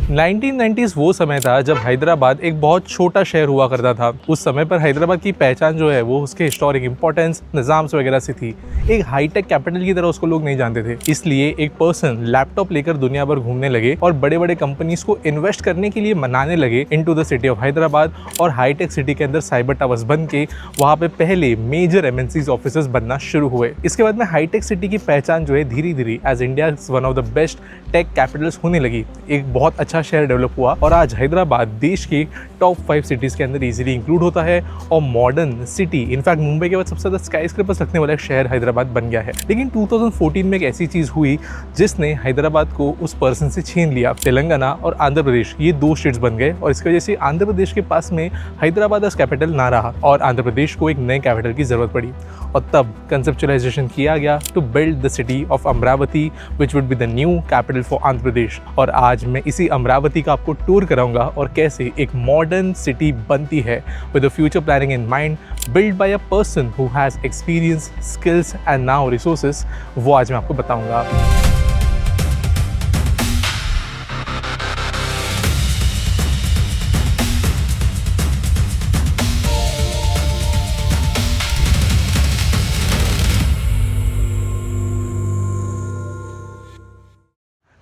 1990s वो समय था जब हैदराबाद एक बहुत छोटा शहर हुआ करता था। उस समय पर हैदराबाद की पहचान जो है वो उसके हिस्टोरिक इंपॉर्टेंस, निज़ाम्स वगैरह से थी। एक हाईटेक कैपिटल की तरह उसको लोग नहीं जानते थे। इसलिए एक पर्सन लैपटॉप लेकर दुनिया भर घूमने लगे और बड़े बड़े कंपनीज को इन्वेस्ट करने के लिए मनाने लगे into the city of Hyderabad. और हाईटेक सिटी के अंदर साइबर टावर्स बन के वहाँ पे पहले मेजर एमएनसीज ऑफिसेस बनना शुरू हुए। इसके बाद में हाईटेक सिटी की पहचान जो है धीरे धीरे as India one of the best tech capitals होने लगी। एक बहुत अच्छा शहर डेवलप हुआ और आज हैदराबाद देश की टॉप 5 सिटीज़ के अंदर इजीली इंक्लूड होता है और मॉडर्न सिटी, इनफैक्ट मुंबई के बाद सबसे ज़्यादा स्काई स्क्रैपर्स रखने वाला एक शहर हैदराबाद बन गया है। लेकिन 2014 में एक ऐसी चीज़ हुई जिसने हैदराबाद को उस पर्सन से छीन लिया। तेलंगाना और आंध्र प्रदेश ये 2 स्टेट्स बन गए और इसकी वजह से आंध्र प्रदेश के पास में हैदराबाद एज कैपिटल ना रहा और आंध्र प्रदेश को एक नए कैपिटल की ज़रूरत पड़ी। और तब कंसेप्चुअलाइजेशन किया गया to build the city of Amaravati which would be the new capital for Andhra Pradesh. और आज मैं इसी अमरावती का आपको टूर कराऊंगा और कैसे एक मॉडर्न सिटी बनती है with the future planning in mind, build by a person who has experience, skills and now resources. वो आज मैं आपको बताऊंगा।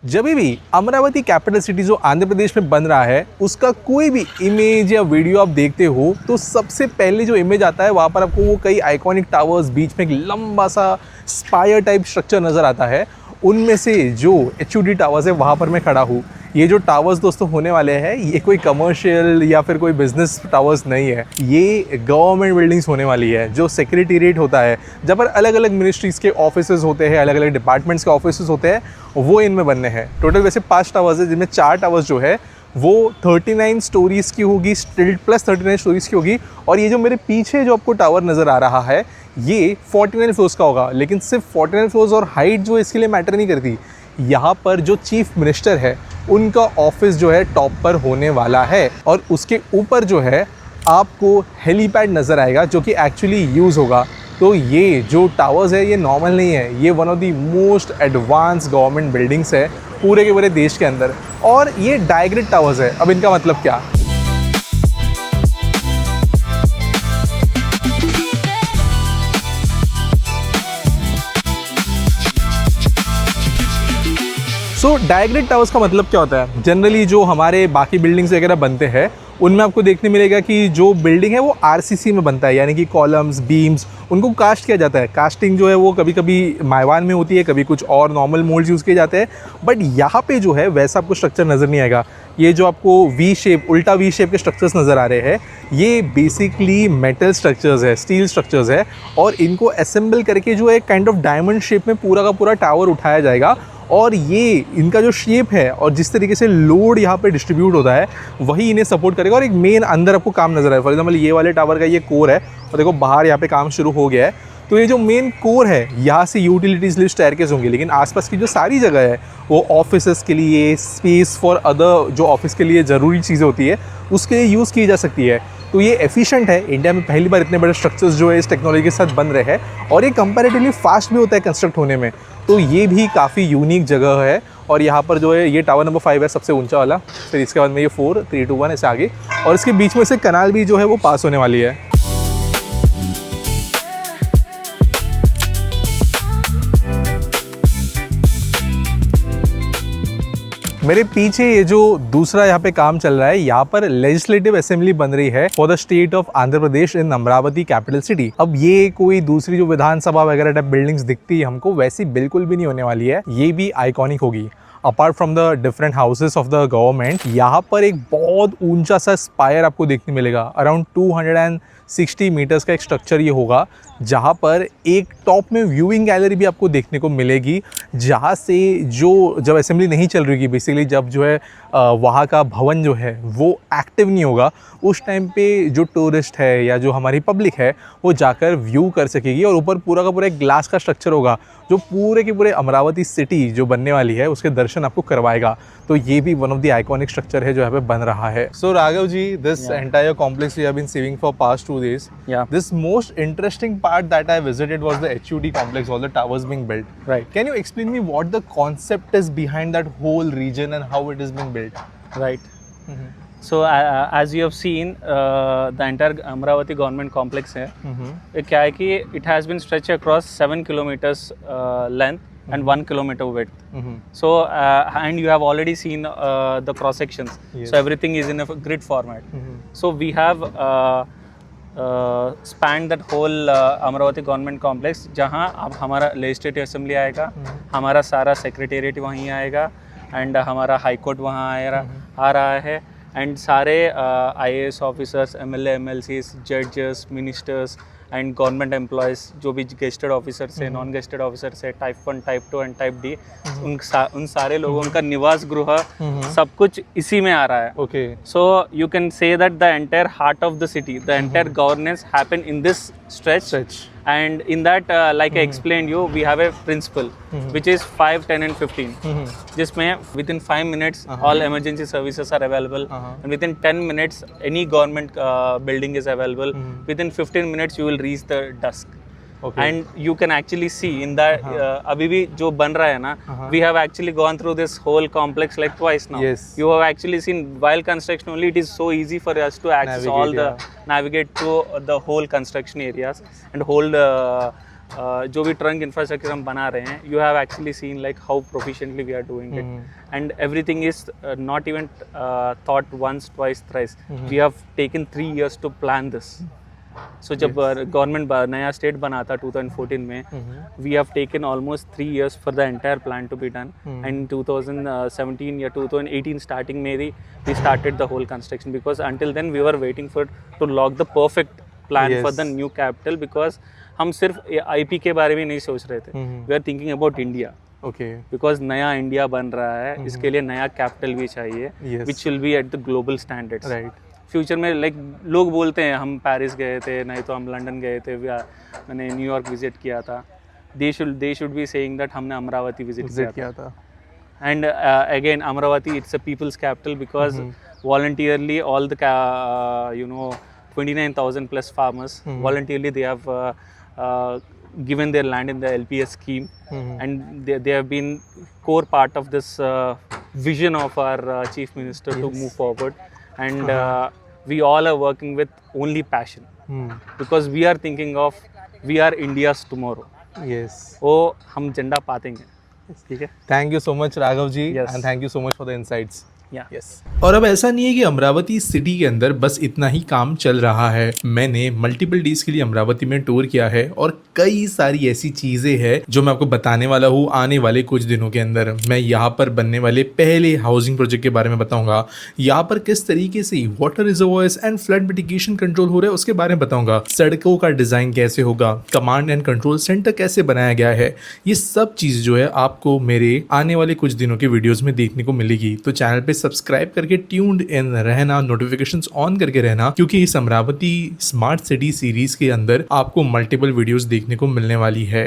जब भी अमरावती कैपिटल सिटी जो आंध्र प्रदेश में बन रहा है उसका कोई भी इमेज या वीडियो आप देखते हो तो सबसे पहले जो इमेज आता है वहाँ पर आपको वो कई आइकॉनिक टावर्स, बीच में एक लंबा सा स्पायर टाइप स्ट्रक्चर नज़र आता है। उनमें से जो HUD टावर्स है वहाँ पर मैं खड़ा हूँ। ये जो टावर्स दोस्तों होने वाले हैं ये कोई कमर्शियल या फिर कोई बिजनेस टावर्स नहीं है, ये गवर्नमेंट बिल्डिंग्स होने वाली है। जो सेक्रेटेरिएट होता है जहाँ पर अलग अलग मिनिस्ट्रीज़ के ऑफिसेज होते हैं, अलग अलग डिपार्टमेंट्स के ऑफिसेज होते हैं, वो इनमें बनने हैं। टोटल वैसे 5 टावर्स है जिनमें 4 टावर्स जो है वो 39 स्टोरीज़ की होगी, स्टिल्ट प्लस 39 स्टोरीज़ की होगी। और ये जो मेरे पीछे जो आपको टावर नज़र आ रहा है ये 49 फ्लोर्स का होगा। लेकिन सिर्फ 49 फ्लोर्स और हाइट जो इसके लिए मैटर नहीं करती। यहाँ पर जो चीफ मिनिस्टर है उनका ऑफिस जो है टॉप पर होने वाला है और उसके ऊपर जो है आपको हेलीपैड नज़र आएगा जो कि एक्चुअली यूज़ होगा। तो ये जो टावर्स है ये नॉर्मल नहीं है, ये one of the most advance government buildings है पूरे के पूरे देश के अंदर। और ये डायग्रिड टावर्स है। अब इनका मतलब क्या? डायग्रिड टावर्स का मतलब क्या होता है? जनरली जो हमारे बाकी बिल्डिंग्स वगैरह बनते हैं उनमें आपको देखने मिलेगा कि जो बिल्डिंग है वो RCC में बनता है, यानी कि कॉलम्स, बीम्स, उनको कास्ट किया जाता है। कास्टिंग जो है वो कभी कभी माइवान में होती है, कभी कुछ और नॉर्मल मोल्ड्स यूज़ किए जाते हैं। बट यहाँ पे जो है वैसा आपको स्ट्रक्चर नज़र नहीं आएगा। ये जो आपको वी शेप, उल्टा वी शेप के स्ट्रक्चर्स नज़र आ रहे हैं ये बेसिकली मेटल स्ट्रक्चर्स है, स्टील स्ट्रक्चर्स है और इनको असेंबल करके जो है काइंड ऑफ डायमंड शेप में पूरा का पूरा टावर उठाया जाएगा। और ये इनका जो शेप है और जिस तरीके से लोड यहाँ पे डिस्ट्रीब्यूट होता है वही इन्हें सपोर्ट करेगा। और एक मेन अंदर आपको काम नज़र आए, फॉर एग्जांपल ये वाले टावर का ये कोर है और देखो बाहर यहाँ पे काम शुरू हो गया है। तो ये जो मेन कोर है यहाँ से यूटिलिटीज़ लिस्ट स्टेयरकेस होंगे, लेकिन आसपास की जो सारी जगह है वो ऑफिसेस के लिए, स्पेस फॉर अदर जो ऑफिस के लिए ज़रूरी चीज़ें होती है उसके लिए यूज़ की जा सकती है। तो ये एफिशिएंट है। इंडिया में पहली बार इतने बड़े स्ट्रक्चर्स जो है इस टेक्नोलॉजी के साथ बन रहे हैं और ये कंपैरेटिवली फास्ट भी होता है कंस्ट्रक्ट होने में। तो ये भी काफ़ी यूनिक जगह है। और यहाँ पर जो है ये टावर नंबर 5 है सबसे ऊंचा वाला, फिर इसके बाद में ये 4, 3, 2, 1 ऐसे आगे, और इसके बीच में से कनाल भी जो है वो पास होने वाली है। मेरे पीछे ये जो दूसरा यहाँ पे काम चल रहा है, यहाँ पर लेजिस्लेटिव असेंबली बन रही है for the state of Andhra Pradesh in Amravati capital city. अब ये कोई दूसरी जो विधानसभा वगैरह टाइप बिल्डिंग्स दिखती है हमको वैसी बिल्कुल भी नहीं होने वाली है। ये भी आइकॉनिक होगी। Apart from the different houses of the government, यहाँ पर एक बहुत ऊंचा सा स्पायर आपको देखने मिलेगा। अराउंड 260 मीटर्स का एक स्ट्रक्चर ये होगा जहाँ पर एक टॉप में व्यूइंग गैलरी भी आपको देखने को मिलेगी, जहाँ से जो जब असेंबली नहीं चल रही, बेसिकली जब जो है वहाँ का भवन जो है वो एक्टिव नहीं होगा उस टाइम पे जो टूरिस्ट है या जो हमारी पब्लिक है वो जाकर व्यू कर सकेगी। और ऊपर पूरा का पूरा एक ग्लास का स्ट्रक्चर होगा जो पूरे के पूरे अमरावती सिटी जो बनने वाली है उसके दर्शन आपको करवाएगा। तो ये भी one of the iconic structure है जो यहाँ पे बन रहा है। So Raghav ji, this entire complex we have been seeing for past 2 days. This most interesting part that I visited was the HUD complex, all the towers being built. Right. Can you explain me what the concept is behind that whole region and how it is being built? right? So as you have seen, the entire Amravati government complex है, ये क्या है कि it has been stretched across 7 kilometers length and 1 kilometer width. So and you have already seen the cross sections. Yes. So everything is in a grid format. So we have spanned that whole Amravati government complex, जहाँ अब हमारा legislative assembly आएगा, हमारा सारा secretariat वहीं आएगा, and हमारा high court वहाँ आ रहा है, and सारे IAS officers, MLA, MLCs, judges, ministers and government employees जो भी गेस्टेड ऑफिसर्स है, नॉन गेस्टेड ऑफिसर्स है, type 1, type 2 and type D, उन सारे लोगों का निवास गृह सब कुछ इसी में आ रहा है. Okay. So you can say that the entire heart of the city, the entire governance happen in this stretch. And in that, like I explained you, we have a principle which is 5, 10 and 15. जिसमें within 5 minutes all emergency services are available, and within 10 minutes any government building is available. Within 15 minutes you will reach the dusk. Okay. And you can actually see in that अभी भी जो बन रहा है ना, we have actually gone through this whole complex like twice now. Yes. You have actually seen while construction only, it is so easy for us to access navigate through the whole construction areas and whole जो भी trunk infrastructure हम बना रहे हैं, you have actually seen like how proficiently we are doing it, and everything is not even thought once, twice, thrice. We have taken 3 years to plan this. So जब government नया state बना था 2014 में, we have taken almost 3 years for the entire plan to be done. And 2017 या 2018 starting में we started the whole construction, because until then we were waiting to log the perfect plan for the new capital, because हम सिर्फ IP के बारे में नहीं सोच रहे थे, we are thinking about India. Okay. Because नया इंडिया बन रहा है, इसके लिए नया कैपिटल भी चाहिए, which will be at the global standards. Right. Future में लाइक लोग बोलते हैं हम पेरिस गए थे, नहीं तो हम लंदन गए थे, मैंने न्यूयॉर्क विजिट किया था. They should be saying that हमने अमरावती विजिट किया था. And again Amravati it's a people's capital, because voluntarily all the 29,000 plus farmers voluntarily they have given their land in the LPS scheme, and they have been core part of this vision of our chief minister to move forward. And we all are working with only passion, because we are thinking of we are India's tomorrow. Yes. वो हम झंडा पातेंगे. ठीक है. Thank you so much Raghav ji, Yes. and thank you so much for the insights. Yes. और अब ऐसा नहीं है कि अमरावती सिटी के अंदर बस इतना ही काम चल रहा है. मैंने मल्टीपल डेज के लिए अमरावती में टूर किया है, और कई सारी ऐसी चीजें हैं जो मैं आपको बताने वाला हूँ आने वाले कुछ दिनों के अंदर. मैं यहाँ पर बनने वाले पहले हाउसिंग प्रोजेक्ट के बारे में बताऊंगा, यहाँ पर किस तरीके से water reservoirs and flood mitigation control हो रहा है उसके बारे में बताऊंगा, सड़कों का डिजाइन कैसे होगा, कमांड एंड कंट्रोल सेंटर कैसे बनाया गया है. ये सब चीज जो है आपको मेरे आने वाले कुछ दिनों के वीडियोज में देखने को मिलेगी. तो चैनल पे सब्सक्राइब करके ट्यून्ड इन रहना, नोटिफिकेशंस ऑन करके रहना, क्योंकि इस अमरावती स्मार्ट सिटी सीरीज के अंदर आपको मल्टीपल वीडियोस देखने को मिलने वाली है.